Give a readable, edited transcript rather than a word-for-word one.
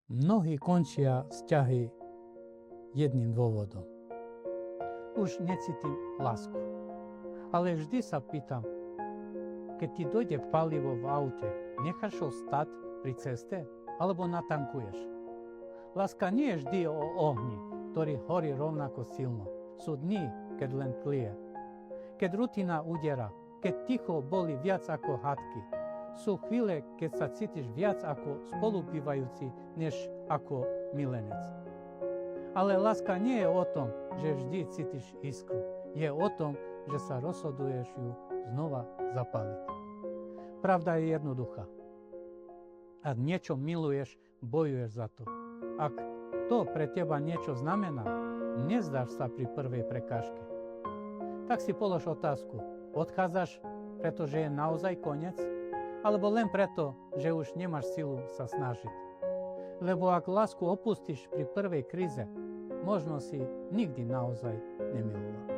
Mnohí končia vzťahy jedným dôvodom. Už necítim lásku. Ale vždy sa pýtam, keď ti dojde palivo v aute, necháš ho stať pri ceste alebo natankuješ? Láska nie je vždy o ohni, ktorý horí rovnako silno. Sú dni, keď len tlie. Keď rutina udiera, keď ticho boli viac ako hádky. Sú chvíle, keď sa cítiš viac ako spolubývajúci, než ako milenec. Ale láska nie je o tom, že vždy cítiš iskru. Je o tom, že sa rozhoduješ ju znova zapáliť. Pravda je jednoduchá. Ak niečo miluješ, bojuješ za to. Ak to pre teba niečo znamená, nezdáš sa pri prvej prekážke. Tak si polož otázku. Odchádzaš, pretože je naozaj koniec? Alebo len preto, že už nemáš silu sa snažiť. Lebo ak lásku opustíš pri prvej kríze, možno si nikdy naozaj nemiloval.